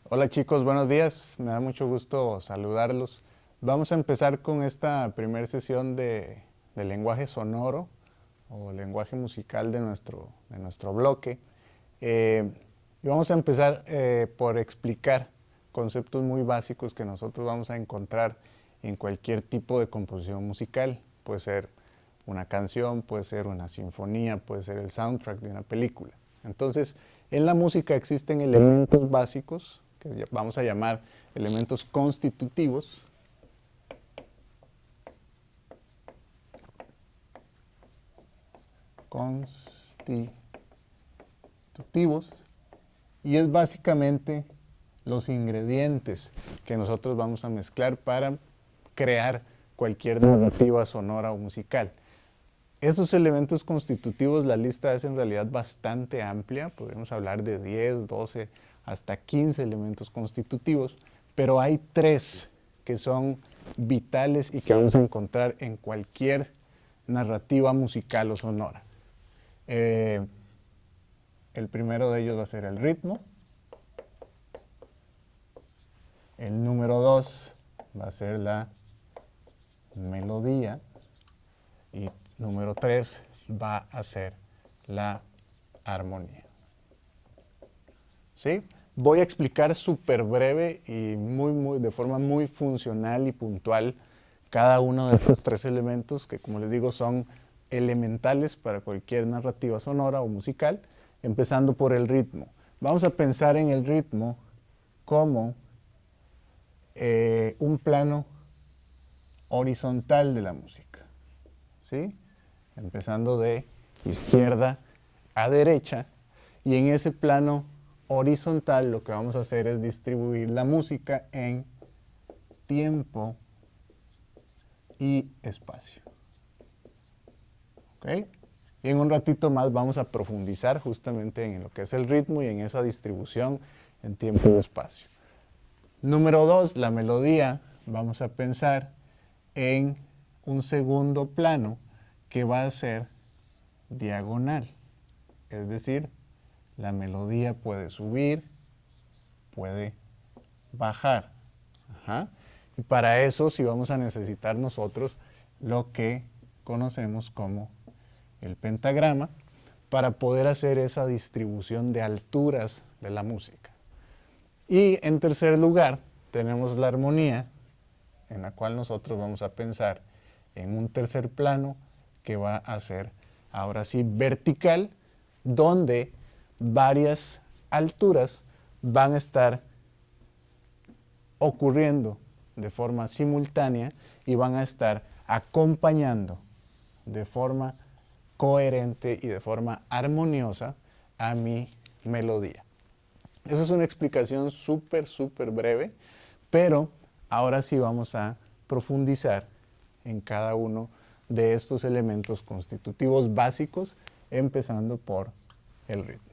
Hola chicos, buenos días. Me da mucho gusto saludarlos. Vamos a empezar con esta primera sesión de lenguaje sonoro o lenguaje musical de nuestro bloque. Y vamos a empezar por explicar conceptos muy básicos que nosotros vamos a encontrar en cualquier tipo de composición musical. Puede ser una canción, puede ser una sinfonía, puede ser el soundtrack de una película. Entonces, en la música existen elementos básicos que vamos a llamar elementos constitutivos. Constitutivos. Y es básicamente los ingredientes que nosotros vamos a mezclar para crear cualquier narrativa sonora o musical. Esos elementos constitutivos, la lista es en realidad bastante amplia, podríamos hablar de 10, 12, hasta 15 elementos constitutivos, pero hay tres que son vitales y que vamos a encontrar en cualquier narrativa musical o sonora. El primero de ellos va a ser el ritmo, el número 2 va a ser la melodía y número 3 va a ser la armonía. ¿Sí? Voy a explicar súper breve y de forma muy funcional y puntual cada uno de estos tres elementos que, como les digo, son elementales para cualquier narrativa sonora o musical, empezando por el ritmo. Vamos a pensar en el ritmo como un plano horizontal de la música, ¿sí? Empezando de izquierda a derecha, y en ese plano horizontal lo que vamos a hacer es distribuir la música en tiempo y espacio. ¿Ok? Y en un ratito más vamos a profundizar justamente en lo que es el ritmo y en esa distribución en tiempo y espacio. Número 2, la melodía. Vamos a pensar en un segundo plano que va a ser diagonal. Es decir, la melodía puede subir, puede bajar. Ajá. Y para eso sí vamos a necesitar nosotros lo que conocemos como el pentagrama para poder hacer esa distribución de alturas de la música. Y en tercer lugar tenemos la armonía, en la cual nosotros vamos a pensar en un tercer plano que va a ser ahora sí vertical, donde varias alturas van a estar ocurriendo de forma simultánea y van a estar acompañando de forma coherente y de forma armoniosa a mi melodía. Esa es una explicación súper breve, pero ahora sí vamos a profundizar en cada uno de estos elementos constitutivos básicos, empezando por el ritmo.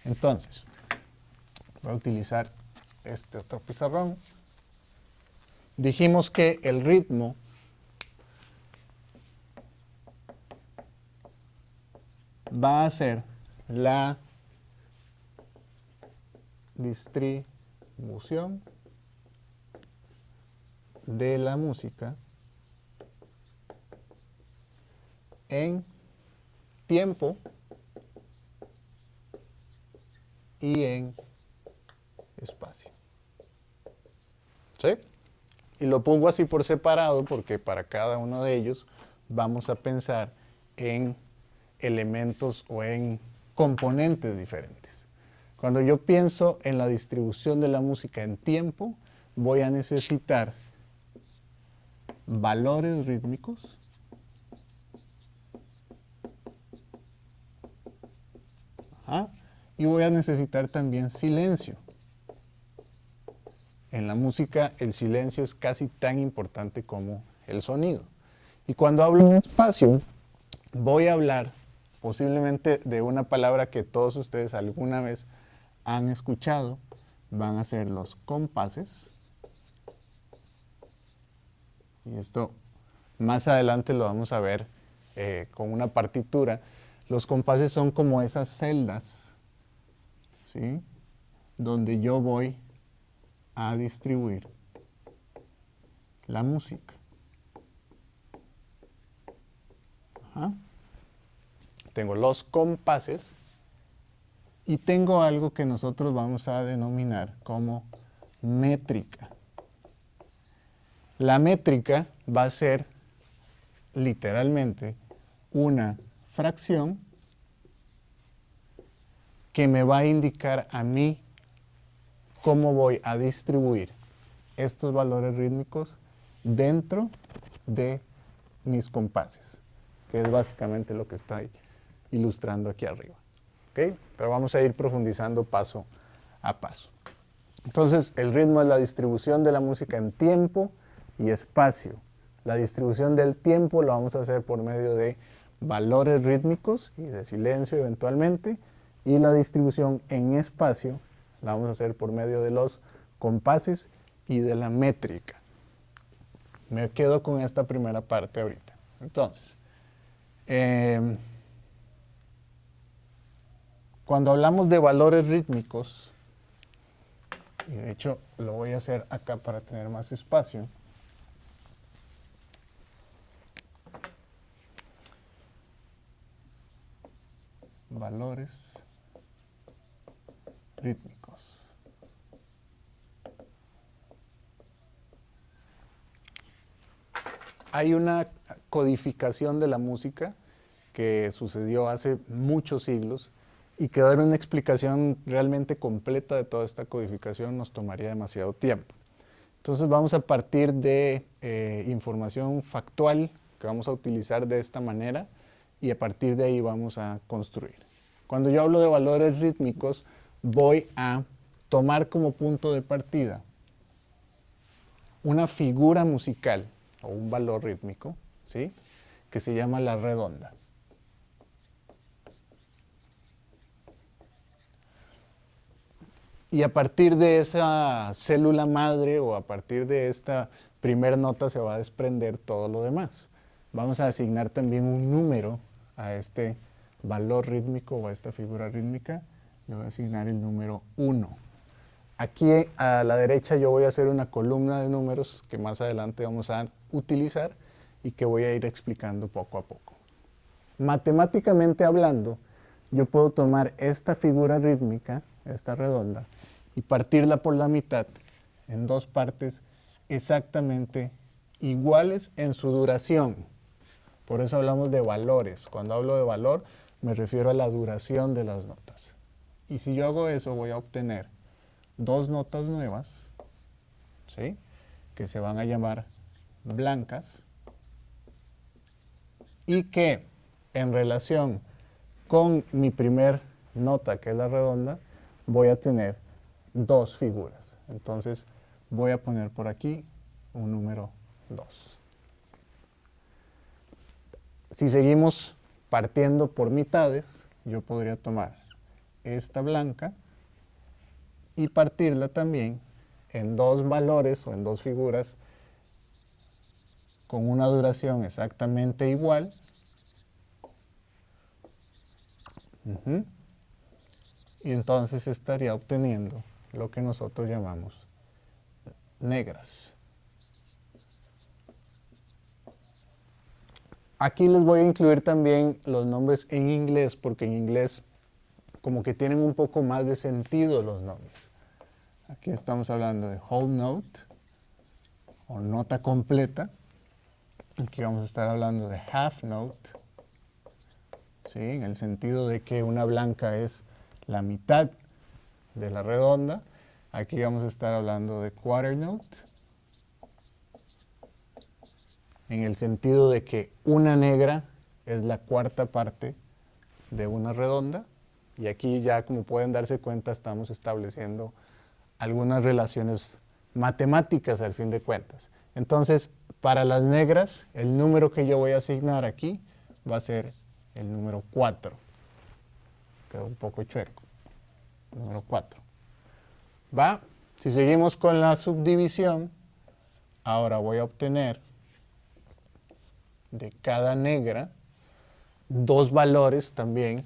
Entonces, voy a utilizar este otro pizarrón. Dijimos que el ritmo va a ser la distribución de la música en tiempo y en espacio. ¿Sí? Y lo pongo así por separado porque para cada uno de ellos vamos a pensar en elementos o en componentes diferentes. Cuando yo pienso en la distribución de la música en tiempo, voy a necesitar valores rítmicos, y voy a necesitar también silencio. En la música el silencio es casi tan importante como el sonido. Y cuando hablo en espacio, voy a hablar posiblemente de una palabra que todos ustedes alguna vez han escuchado. Van a ser los compases. Y esto más adelante lo vamos a ver con una partitura. Los compases son como esas celdas, ¿sí?, donde yo voy a distribuir la música. Ajá. Tengo los compases y tengo algo que nosotros vamos a denominar como métrica. La métrica va a ser literalmente una fracción que me va a indicar a mí cómo voy a distribuir estos valores rítmicos dentro de mis compases, que es básicamente lo que está ilustrando aquí arriba. ¿Okay? Pero vamos a ir profundizando paso a paso. Entonces, el ritmo es la distribución de la música en tiempo y espacio. La distribución del tiempo lo vamos a hacer por medio de valores rítmicos y de silencio eventualmente, y la distribución en espacio la vamos a hacer por medio de los compases y de la métrica. Me quedo con esta primera parte ahorita. Entonces, cuando hablamos de valores rítmicos, y de hecho lo voy a hacer acá para tener más espacio, valores rítmicos. Hay una codificación de la música que sucedió hace muchos siglos y que dar una explicación realmente completa de toda esta codificación nos tomaría demasiado tiempo. Entonces vamos a partir de información factual que vamos a utilizar de esta manera y a partir de ahí vamos a construir. Cuando yo hablo de valores rítmicos, voy a tomar como punto de partida una figura musical o un valor rítmico, ¿sí?, que se llama la redonda. Y a partir de esa célula madre o a partir de esta primer nota se va a desprender todo lo demás. Vamos a asignar también un número a este valor rítmico o a esta figura rítmica. Le voy a asignar el número 1. Aquí a la derecha yo voy a hacer una columna de números que más adelante vamos a utilizar y que voy a ir explicando poco a poco. Matemáticamente hablando, yo puedo tomar esta figura rítmica, esta redonda, y partirla por la mitad en dos partes exactamente iguales en su duración. Por eso hablamos de valores. Cuando hablo de valor, me refiero a la duración de las notas. Y si yo hago eso, voy a obtener dos notas nuevas, ¿sí?, que se van a llamar blancas y que en relación con mi primer nota, que es la redonda, voy a tener dos figuras. Entonces voy a poner por aquí un número 2. Si seguimos partiendo por mitades, yo podría tomar esta blanca y partirla también en dos valores o en dos figuras con una duración exactamente igual. Y entonces estaría obteniendo lo que nosotros llamamos negras. Aquí les voy a incluir también los nombres en inglés, porque en inglés como que tienen un poco más de sentido los nombres. Aquí estamos hablando de whole note o nota completa. Aquí vamos a estar hablando de half note, ¿sí?, en el sentido de que una blanca es la mitad de la redonda. Aquí vamos a estar hablando de quarter note, en el sentido de que una negra es la cuarta parte de una redonda. Y aquí ya, como pueden darse cuenta, estamos estableciendo algunas relaciones matemáticas al fin de cuentas. Entonces, para las negras, el número que yo voy a asignar aquí va a ser el número 4. Quedó un poco chueco. Número 4. ¿Va? Si seguimos con la subdivisión, ahora voy a obtener de cada negra dos valores también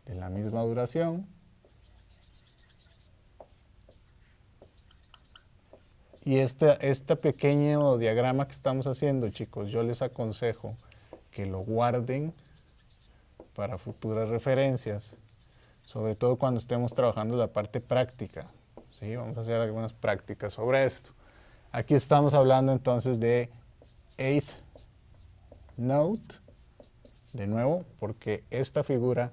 de la misma duración. Y este pequeño diagrama que estamos haciendo, chicos, yo les aconsejo que lo guarden para futuras referencias, sobre todo cuando estemos trabajando la parte práctica. ¿Sí? Vamos a hacer algunas prácticas sobre esto. Aquí estamos hablando entonces de eighth note, de nuevo, porque esta figura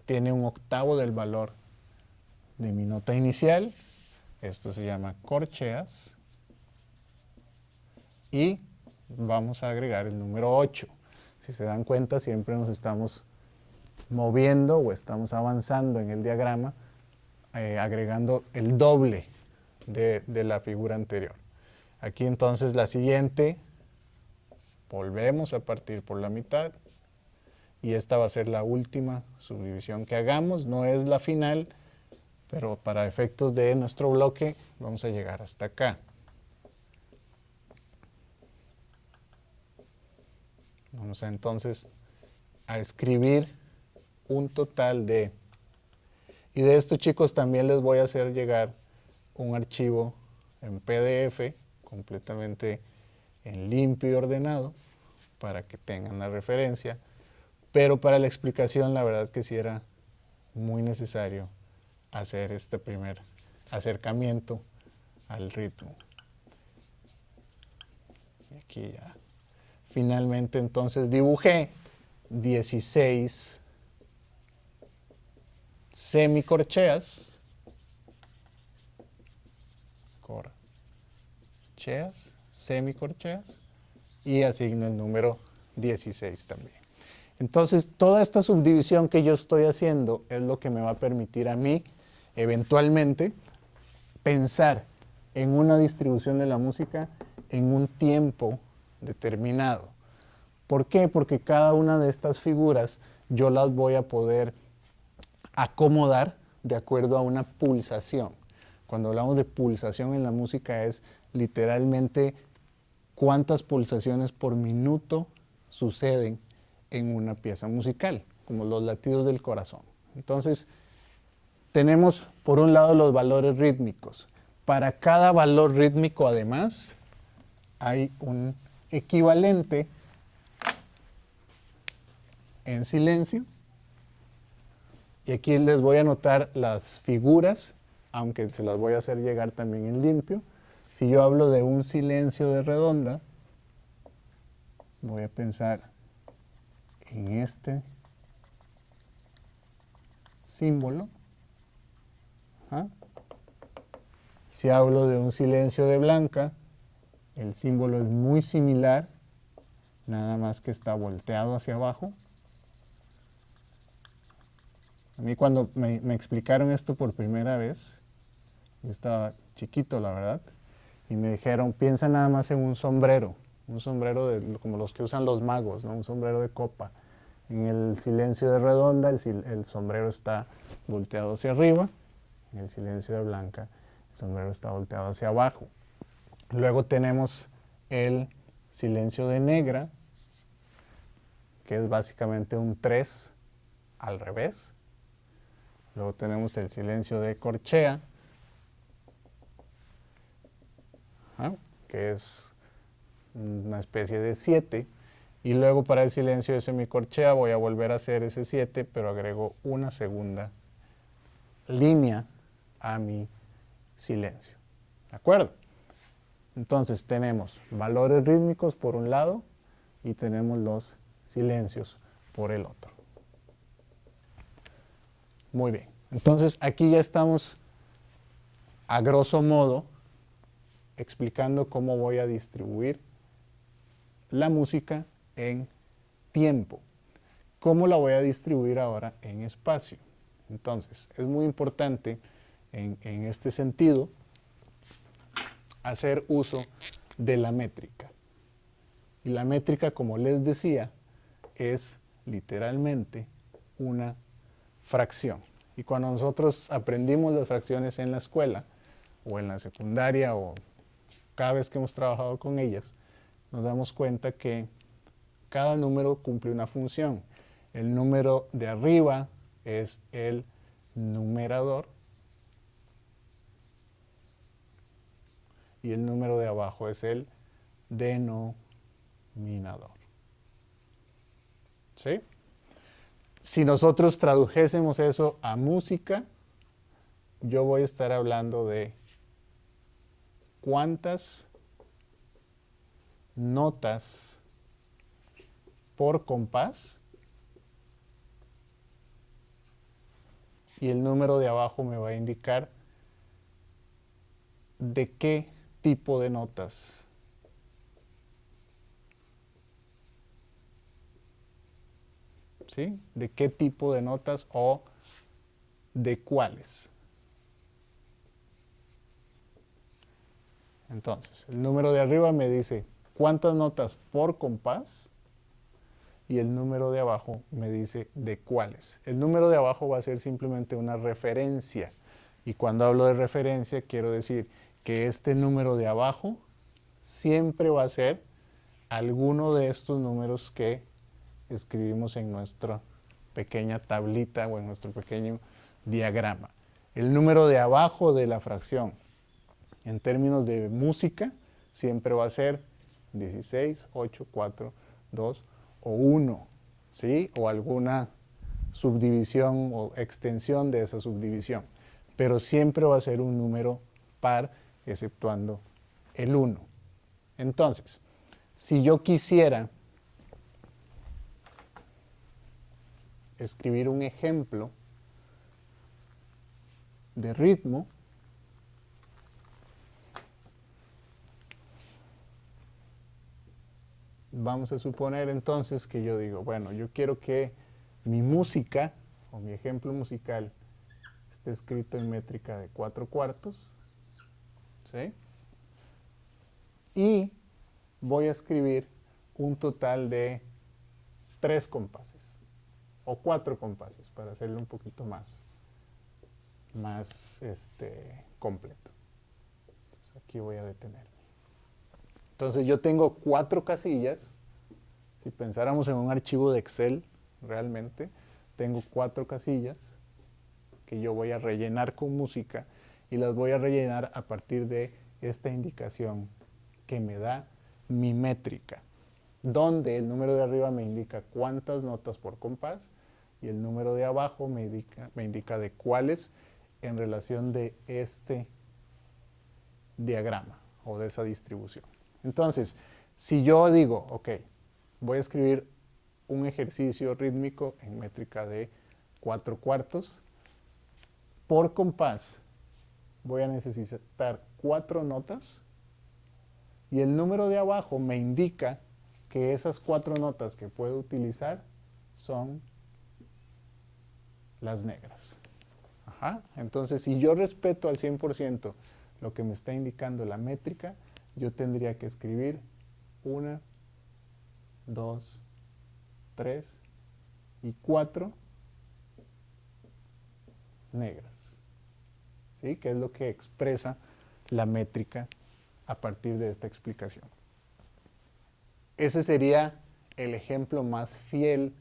tiene un octavo del valor de mi nota inicial. Esto se llama corcheas. Y vamos a agregar el número 8. Si se dan cuenta, siempre nos estamos moviendo o estamos avanzando en el diagrama, agregando el doble de la figura anterior. Aquí entonces la siguiente, volvemos a partir por la mitad. Y esta va a ser la última subdivisión que hagamos. No es la final, pero para efectos de nuestro bloque vamos a llegar hasta acá. Vamos entonces a escribir un total de... Y de esto, chicos, también les voy a hacer llegar un archivo en PDF completamente en limpio y ordenado para que tengan la referencia. Pero para la explicación, la verdad que sí era muy necesario hacer este primer acercamiento al ritmo. Y aquí ya. Finalmente, entonces, dibujé 16 semicorcheas. Corcheas, semicorcheas. Y asigno el número 16 también. Entonces, toda esta subdivisión que yo estoy haciendo es lo que me va a permitir a mí, eventualmente, pensar en una distribución de la música en un tiempo determinado. ¿Por qué? Porque cada una de estas figuras yo las voy a poder acomodar de acuerdo a una pulsación. Cuando hablamos de pulsación en la música es literalmente cuántas pulsaciones por minuto suceden en una pieza musical, como los latidos del corazón. Entonces, tenemos por un lado los valores rítmicos. Para cada valor rítmico, además, hay un equivalente en silencio. Y aquí les voy a anotar las figuras, aunque se las voy a hacer llegar también en limpio. Si yo hablo de un silencio de redonda, voy a pensar en este símbolo. Si hablo de un silencio de blanca, el símbolo es muy similar, nada más que está volteado hacia abajo. A mí cuando me explicaron esto por primera vez, yo estaba chiquito, la verdad, y me dijeron, piensa nada más en un sombrero como los que usan los magos, ¿no? Un sombrero de copa. En el silencio de redonda, el sombrero está volteado hacia arriba. En el silencio de blanca, el sombrero está volteado hacia abajo. Luego tenemos el silencio de negra, que es básicamente un 3 al revés. Luego tenemos el silencio de corchea, que es una especie de 7. Y luego para el silencio de semicorchea voy a volver a hacer ese 7, pero agrego una segunda línea a mi silencio. ¿De acuerdo? Entonces tenemos valores rítmicos por un lado y tenemos los silencios por el otro. Muy bien. Entonces aquí ya estamos a grosso modo explicando cómo voy a distribuir la música en tiempo. ¿Cómo la voy a distribuir ahora en espacio? Entonces, es muy importante en este sentido hacer uso de la métrica. Y la métrica, como les decía, es literalmente una fracción. Y cuando nosotros aprendimos las fracciones en la escuela, o en la secundaria, o cada vez que hemos trabajado con ellas, nos damos cuenta que cada número cumple una función. El número de arriba es el numerador y el número de abajo es el denominador. ¿Sí? Si nosotros tradujésemos eso a música, yo voy a estar hablando de cuántas notas por compás, y el número de abajo me va a indicar de qué tipo de notas. ¿Sí? De qué tipo de notas o de cuáles. Entonces, el número de arriba me dice cuántas notas por compás y el número de abajo me dice de cuáles. El número de abajo va a ser simplemente una referencia. Y cuando hablo de referencia, quiero decir que este número de abajo siempre va a ser alguno de estos números que escribimos en nuestra pequeña tablita o en nuestro pequeño diagrama. El número de abajo de la fracción, en términos de música, siempre va a ser 16, 8, 4, 2 o 1, ¿sí? O alguna subdivisión o extensión de esa subdivisión. Pero siempre va a ser un número par, exceptuando el 1. Entonces, si yo quisiera escribir un ejemplo de ritmo, vamos a suponer entonces que yo digo, bueno, yo quiero que mi música o mi ejemplo musical esté escrito en métrica de 4/4, ¿sí? Y voy a escribir un total de 3 compases o 4 compases para hacerlo un poquito más completo. Entonces, aquí voy a detenerme. Entonces yo tengo 4 casillas. Si pensáramos en un archivo de Excel, realmente, tengo 4 casillas que yo voy a rellenar con música y las voy a rellenar a partir de esta indicación que me da mi métrica, donde el número de arriba me indica cuántas notas por compás y el número de abajo me indica de cuáles en relación de este diagrama o de esa distribución. Entonces, si yo digo, ok, voy a escribir un ejercicio rítmico en métrica de 4/4, por compás voy a necesitar 4 notas y el número de abajo me indica que esas 4 notas que puedo utilizar son las negras. Ajá. Entonces, si yo respeto al 100% lo que me está indicando la métrica, yo tendría que escribir 1, 2, 3 y 4 negras, ¿sí? Que es lo que expresa la métrica a partir de esta explicación. Ese sería el ejemplo más fiel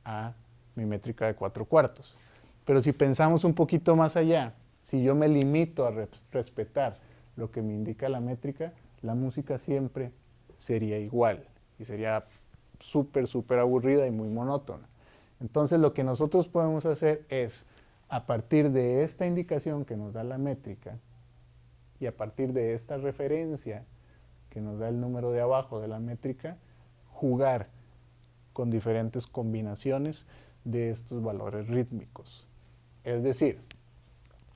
a mi métrica de 4/4. Pero si pensamos un poquito más allá, si yo me limito a respetar lo que me indica la métrica, la música siempre sería igual y sería súper aburrida y muy monótona. Entonces lo que nosotros podemos hacer es, a partir de esta indicación que nos da la métrica y a partir de esta referencia que nos da el número de abajo de la métrica, jugar con diferentes combinaciones de estos valores rítmicos. Es decir,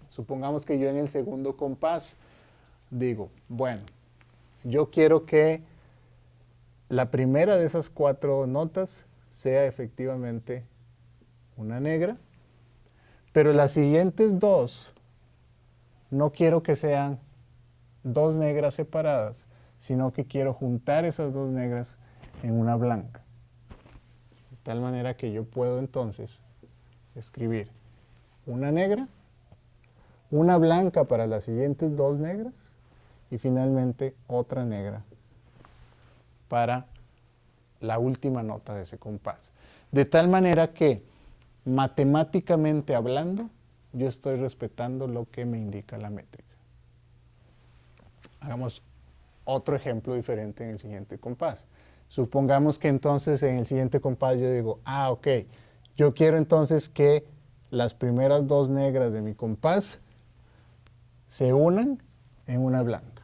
supongamos que yo en el segundo compás digo, bueno, yo quiero que la primera de esas 4 notas sea efectivamente una negra, pero las siguientes 2 no quiero que sean 2 negras separadas, sino que quiero juntar esas 2 negras en una blanca. De tal manera que yo puedo entonces escribir una negra, una blanca para las siguientes 2 negras y finalmente otra negra para la última nota de ese compás. De tal manera que matemáticamente hablando, yo estoy respetando lo que me indica la métrica. Hagamos otro ejemplo diferente en el siguiente compás. Supongamos que entonces en el siguiente compás yo digo, ok, yo quiero entonces que las primeras dos negras de mi compás se unan en una blanca.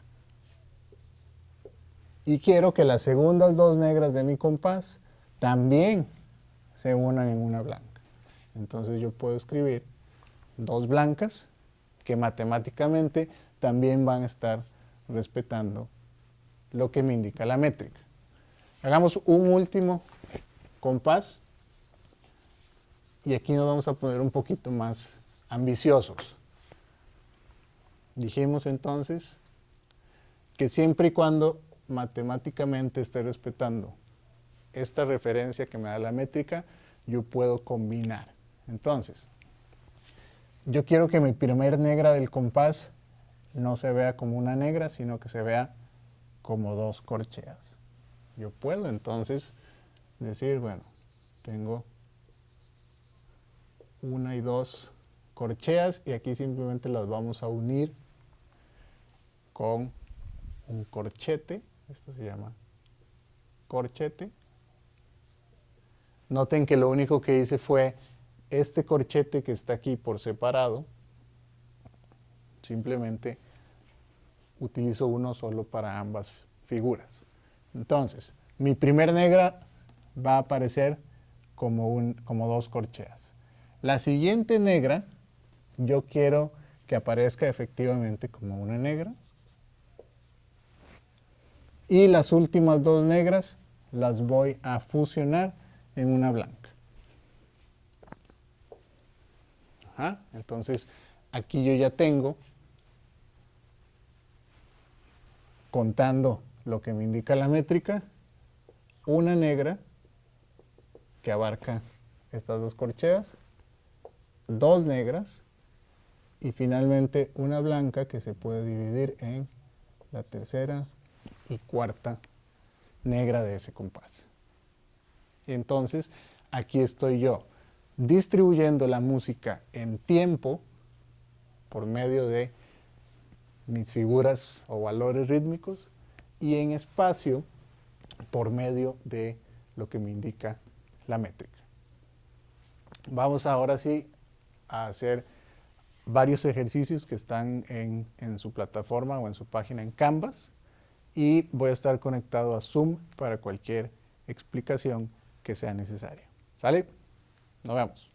Y quiero que las segundas dos negras de mi compás también se unan en una blanca. Entonces yo puedo escribir dos blancas que matemáticamente también van a estar respetando lo que me indica la métrica. Hagamos un último compás y aquí nos vamos a poner un poquito más ambiciosos. Dijimos entonces que siempre y cuando matemáticamente esté respetando esta referencia que me da la métrica, yo puedo combinar. Entonces, yo quiero que mi primer negra del compás no se vea como una negra, sino que se vea como dos corcheas. Yo puedo entonces decir, bueno, tengo una y dos corcheas y aquí simplemente las vamos a unir con un corchete. Esto se llama corchete. Noten que lo único que hice fue este corchete que está aquí por separado, simplemente utilizo uno solo para ambas figuras. Entonces, mi primer negra va a aparecer como dos corcheas. La siguiente negra, yo quiero que aparezca efectivamente como una negra. Y las últimas dos negras las voy a fusionar en una blanca. Entonces, aquí yo ya tengo, contando lo que me indica la métrica, una negra que abarca estas dos corcheas, dos negras y finalmente una blanca que se puede dividir en la tercera y cuarta negra de ese compás. Entonces, aquí estoy yo distribuyendo la música en tiempo por medio de mis figuras o valores rítmicos y en espacio por medio de lo que me indica la métrica. Vamos ahora sí a hacer varios ejercicios que están en su plataforma o en su página en Canvas y voy a estar conectado a Zoom para cualquier explicación que sea necesaria. ¿Sale? Nos vemos.